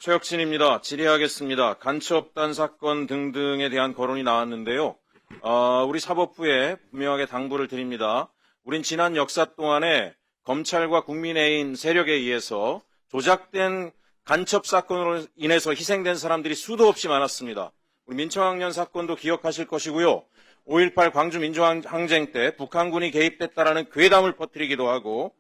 최혁신입니다. 질의하겠습니다. 간첩단 사건 등등에 대한 거론이 나왔는데요. 우리 사법부에 분명하게 당부를 드립니다. 우린 지난 역사 동안에 검찰과 국민의힘 세력에 의해서 조작된 간첩 사건으로 인해서 희생된 사람들이 수도 없이 많았습니다. 우리 민청학년 사건도 기억하실 것이고요. 5.18 광주 민주항쟁 때 북한군이 개입됐다라는 괴담을 퍼뜨리기도 하고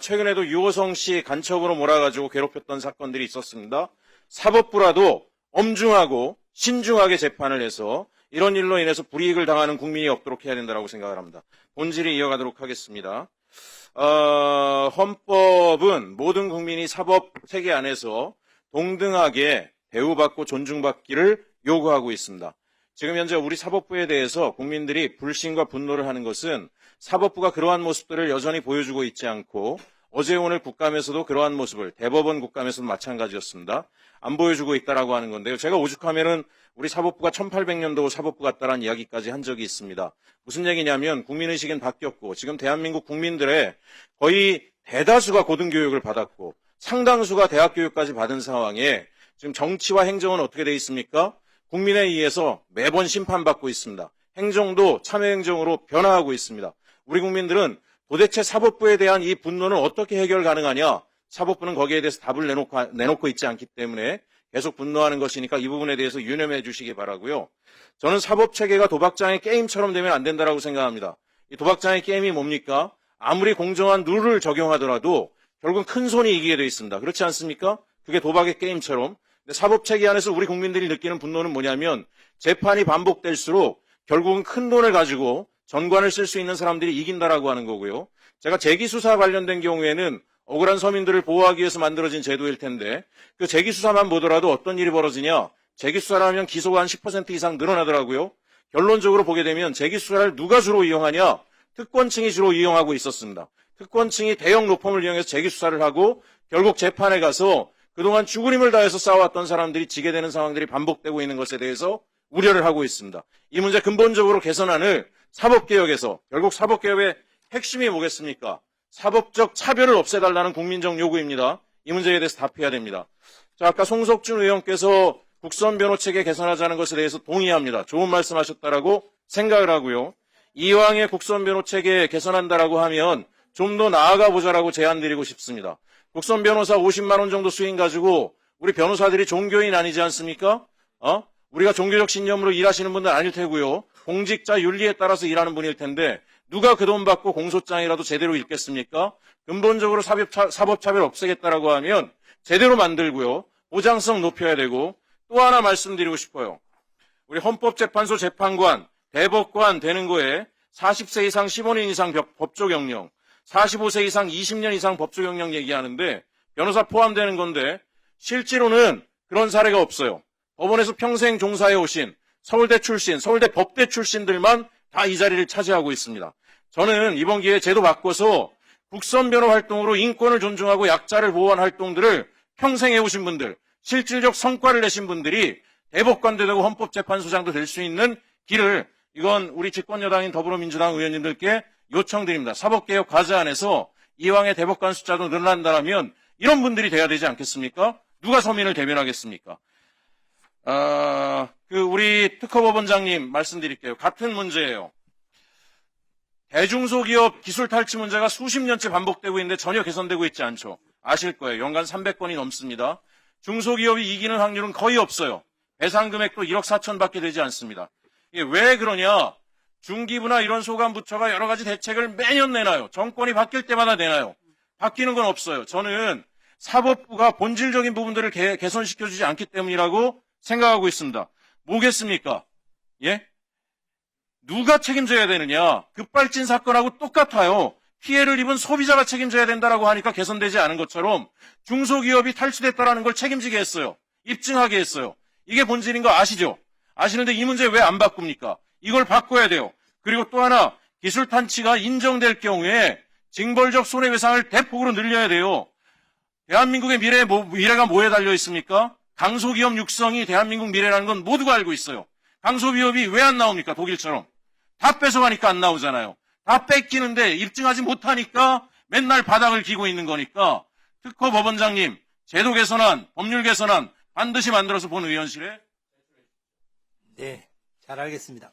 최근에도 유호성 씨 간첩으로 몰아가지고 괴롭혔던 사건들이 있었습니다. 사법부라도 엄중하고 신중하게 재판을 해서 이런 일로 인해서 불이익을 당하는 국민이 없도록 해야 된다고 생각을 합니다. 본질을 이어가도록 하겠습니다. 헌법은 모든 국민이 사법 체계 안에서 동등하게 대우받고 존중받기를 요구하고 있습니다. 지금 현재 우리 사법부에 대해서 국민들이 불신과 분노를 하는 것은 사법부가 그러한 모습들을 여전히 보여주고 있지 않고 어제 오늘 국감에서도 그러한 모습을 대법원 국감에서도 마찬가지였습니다. 안 보여주고 있다라고 하는 건데요. 제가 오죽하면은 우리 사법부가 1800년도 사법부 같다라는 이야기까지 한 적이 있습니다. 무슨 얘기냐면 국민의식은 바뀌었고 지금 대한민국 국민들의 거의 대다수가 고등교육을 받았고 상당수가 대학교육까지 받은 상황에 지금 정치와 행정은 어떻게 돼 있습니까? 국민에 의해서 매번 심판받고 있습니다. 행정도 참여행정으로 변화하고 있습니다. 우리 국민들은 도대체 사법부에 대한 이 분노는 어떻게 해결 가능하냐? 사법부는 거기에 대해서 답을 내놓고 있지 않기 때문에 계속 분노하는 것이니까 이 부분에 대해서 유념해 주시기 바라고요. 저는 사법체계가 도박장의 게임처럼 되면 안 된다고 생각합니다. 이 도박장의 게임이 뭡니까? 아무리 공정한 룰을 적용하더라도 결국은 큰 손이 이기게 되어 있습니다. 그렇지 않습니까? 그게 도박의 게임처럼. 근데 사법체계 안에서 우리 국민들이 느끼는 분노는 뭐냐면 재판이 반복될수록 결국은 큰 돈을 가지고 전관을 쓸 수 있는 사람들이 이긴다라고 하는 거고요. 제가 재기수사 관련된 경우에는 억울한 서민들을 보호하기 위해서 만들어진 제도일 텐데 그 재기수사만 보더라도 어떤 일이 벌어지냐. 재기수사를 하면 기소가 한 10% 이상 늘어나더라고요. 결론적으로 보게 되면 재기수사를 누가 주로 이용하냐. 특권층이 주로 이용하고 있었습니다. 특권층이 대형 로펌을 이용해서 재기수사를 하고 결국 재판에 가서 그동안 죽을 힘을 다해서 싸워왔던 사람들이 지게 되는 상황들이 반복되고 있는 것에 대해서 우려를 하고 있습니다. 이 문제 근본적으로 개선안을 사법개혁에서 결국 사법개혁의 핵심이 뭐겠습니까? 사법적 차별을 없애달라는 국민적 요구입니다. 이 문제에 대해서 답해야 됩니다. 자, 아까 송석준 의원께서 국선변호체계 개선하자는 것에 대해서 동의합니다. 좋은 말씀하셨다라고 생각을 하고요. 이왕의 국선변호체계 개선한다라고 하면 좀 더 나아가 보자라고 제안드리고 싶습니다. 국선변호사 50만 원 정도 수익 가지고 우리 변호사들이 종교인 아니지 않습니까? 우리가 종교적 신념으로 일하시는 분들 아닐 테고요. 공직자 윤리에 따라서 일하는 분일 텐데 누가 그 돈 받고 공소장이라도 제대로 읽겠습니까? 근본적으로 사법차별 없애겠다라고 하면 제대로 만들고요. 보장성 높여야 되고 또 하나 말씀드리고 싶어요. 우리 헌법재판소 재판관, 대법관 되는 거에 40세 이상 15년 이상 법조경력, 45세 이상 20년 이상 법조경력 얘기하는데 변호사 포함되는 건데 실제로는 그런 사례가 없어요. 법원에서 평생 종사해 오신 서울대 출신, 서울대 법대 출신들만 다 이 자리를 차지하고 있습니다. 저는 이번 기회에 제도 바꿔서 국선변호 활동으로 인권을 존중하고 약자를 보호한 활동들을 평생 해오신 분들, 실질적 성과를 내신 분들이 대법관도 되고 헌법재판소장도 될 수 있는 길을 이건 우리 집권여당인 더불어민주당 의원님들께 요청드립니다. 사법개혁 과제 안에서 이왕의 대법관 숫자도 늘어난다면 이런 분들이 돼야 되지 않겠습니까? 누가 서민을 대변하겠습니까? 우리 특허법원장님 말씀드릴게요. 같은 문제예요. 대중소기업 기술 탈취 문제가 수십 년째 반복되고 있는데 전혀 개선되고 있지 않죠. 아실 거예요. 연간 300건이 넘습니다. 중소기업이 이기는 확률은 거의 없어요. 배상 금액도 1억 4천밖에 되지 않습니다. 이게 왜 그러냐? 중기부나 이런 소관부처가 여러 가지 대책을 매년 내놔요. 정권이 바뀔 때마다 내놔요. 바뀌는 건 없어요. 저는 사법부가 본질적인 부분들을 개선시켜주지 않기 때문이라고 생각하고 있습니다. 뭐겠습니까? 예? 누가 책임져야 되느냐? 급발진 사건하고 똑같아요. 피해를 입은 소비자가 책임져야 된다라고 하니까 개선되지 않은 것처럼 중소기업이 탈취됐다라는 걸 책임지게 했어요. 입증하게 했어요. 이게 본질인 거 아시죠? 아시는데 이 문제 왜 안 바꿉니까? 이걸 바꿔야 돼요. 그리고 또 하나 기술 탈취가 인정될 경우에 징벌적 손해배상을 대폭으로 늘려야 돼요. 대한민국의 미래가 뭐에 달려 있습니까? 강소기업 육성이 대한민국 미래라는 건 모두가 알고 있어요. 강소기업이 왜 안 나옵니까? 독일처럼. 다 뺏어가니까 안 나오잖아요. 다 뺏기는데 입증하지 못하니까 맨날 바닥을 기고 있는 거니까 특허법원장님, 제도 개선안, 법률 개선안 반드시 만들어서 본의원실에 네, 잘 알겠습니다.